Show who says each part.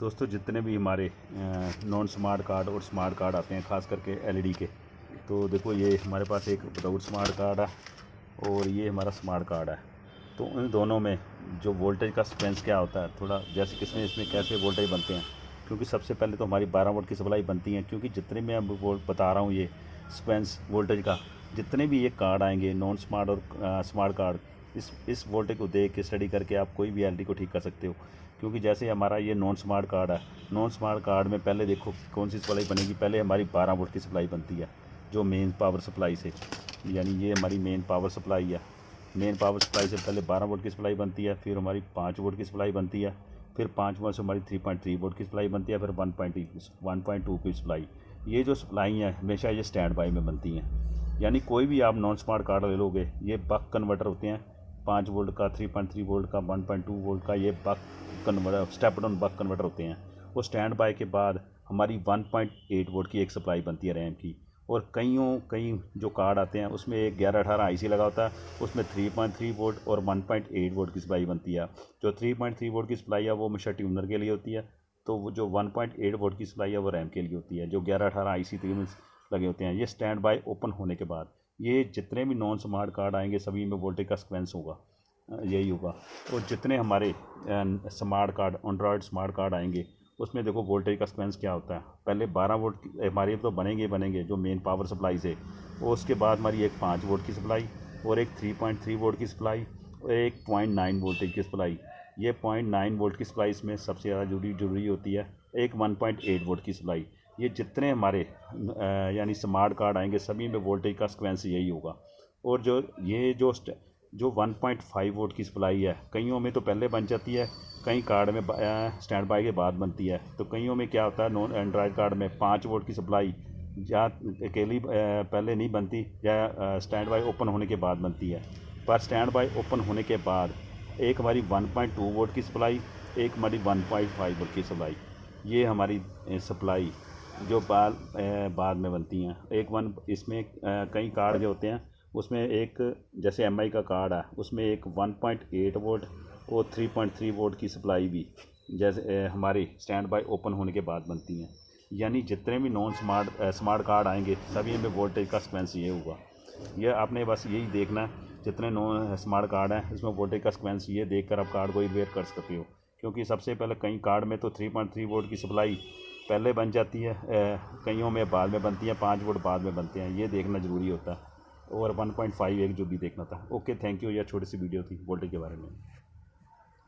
Speaker 1: दोस्तों जितने भी हमारे नॉन स्मार्ट कार्ड और स्मार्ट कार्ड आते हैं, ख़ास करके एलईडी के, तो देखो ये हमारे पास एक विदाउट स्मार्ट कार्ड है और ये हमारा स्मार्ट कार्ड है। तो इन दोनों में जो वोल्टेज का स्पेंस क्या होता है, थोड़ा जैसे किसमें इसमें कैसे वोल्टेज बनते हैं। क्योंकि सबसे पहले तो हमारी 12 वोल्ट की सप्लाई बनती है, क्योंकि जितने मैं अब बता रहा हूँ ये स्पेंस वोल्टेज का, जितने भी ये कार्ड आएंगे नॉन स्मार्ट और स्मार्ट कार्ड, इस वोल्टेज को देख के स्टडी करके आप कोई भी एलईडी को ठीक कर सकते हो। क्योंकि जैसे हमारा ये नॉन स्मार्ट कार्ड है, नॉन स्मार्ट कार्ड में पहले देखो कौन सी सप्लाई बनेगी। पहले हमारी 12 वोल्ट की सप्लाई बनती है, जो मेन पावर सप्लाई से, यानी ये हमारी मेन पावर सप्लाई है। मेन पावर सप्लाई से पहले 12 वोल्ट की सप्लाई बनती है, फिर हमारी 5 वोल्ट की सप्लाई बनती है, फिर 5 वोल्ट से हमारी 3.3 वोल्ट की सप्लाई बनती है, फिर 1.2 की सप्लाई। ये जो सप्लाई है हमेशा ये स्टैंड बाई में बनती हैं। यानी कोई भी आप नॉन स्मार्ट कार्ड ले लोगे, ये बक कन्वर्टर होते हैं। 5 वोल्ट का, 3.3 वोल्ट का, 1.2 वोल्ट का, ये buck converter, step down buck converter होते हैं। वो स्टैंड बाय के बाद हमारी 1.8 वोल्ट की एक सप्लाई बनती है रैम की। और कई जो कार्ड आते हैं उसमें एक 1118 आईसी लगा होता है, उसमें 3.3 वोल्ट और 1.8 वोल्ट की सप्लाई बनती है। जो 3.3 वोल्ट की सप्लाई है वो हमेशा ट्यूनर के लिए होती है, तो वो जो 1.8 वोल्ट की सप्लाई है वो रैम के लिए होती है, जो 1118 आईसी तीन लगे होते हैं। ये स्टैंड बाय ओपन होने के बाद ये जितने भी नॉन स्मार्ट कार्ड आएंगे सभी में वोल्टेज का सीक्वेंस होगा, यही होगा। और जितने हमारे smart card, Android smart card आएंगे उसमें देखो वोल्टेज का सीक्वेंस क्या होता है। पहले 12 वोल्ट हमारे तो बनेंगे जो मेन पावर सप्लाई से, और उसके बाद हमारी एक 5 वोल्ट की सप्लाई और एक 3.3 वोल्ट की सप्लाई और एक 0.9 वोल्टेज की सप्लाई। ये 0.9 वोल्ट की सप्लाई इसमें सबसे ज़्यादा जरूरी होती है। एक 1.8 वोल्ट की सप्लाई। ये जितने हमारे यानी स्मार्ट कार्ड आएंगे सभी में वोल्टेज का सीक्वेंस यही होगा। और जो 1.5 वोल्ट की सप्लाई है, कईयों में तो पहले बन जाती है, कई कार्ड में स्टैंड बाय के बाद बनती है। तो कईयों में क्या होता है, नॉन एंड्रॉयड कार्ड में 5 वोल्ट की सप्लाई या अकेली पहले नहीं बनती, या स्टैंड बाय ओपन होने के बाद बनती है। पर स्टैंड बाय ओपन होने के बाद एक हमारी 1.2 वोल्ट की सप्लाई, एक हमारी 1.5 वोल्ट की सप्लाई, ये हमारी सप्लाई जो बाद में बनती हैं। इसमें कई कार्ड जो होते हैं उसमें एक जैसे एमआई का कार्ड है, उसमें एक 1.8 वोल्ट और 3.3 वोल्ट की सप्लाई भी जैसे हमारी स्टैंड बाय ओपन होने के बाद बनती हैं। यानी जितने भी नॉन स्मार्ट कार्ड आएंगे सभी में वोल्टेज का सीक्वेंस ये होगा। ये आपने बस यही देखना है, जितने नॉन स्मार्ट कार्ड हैं इसमें वोल्टेज का सीक्वेंस ये देखकर आप कार्ड को रिपेयर कर सकते हो। क्योंकि सबसे पहले कई कार्ड में तो 3.3 वोल्ट की सप्लाई पहले बन जाती है, कईयों में बाद में बनती है, 5 वोल्ट बाद में बनते हैं, ये देखना ज़रूरी होता है। और 1.5 एक जो भी देखना था। Okay, thank you. यह छोटी सी वीडियो थी वोल्टेज के बारे में।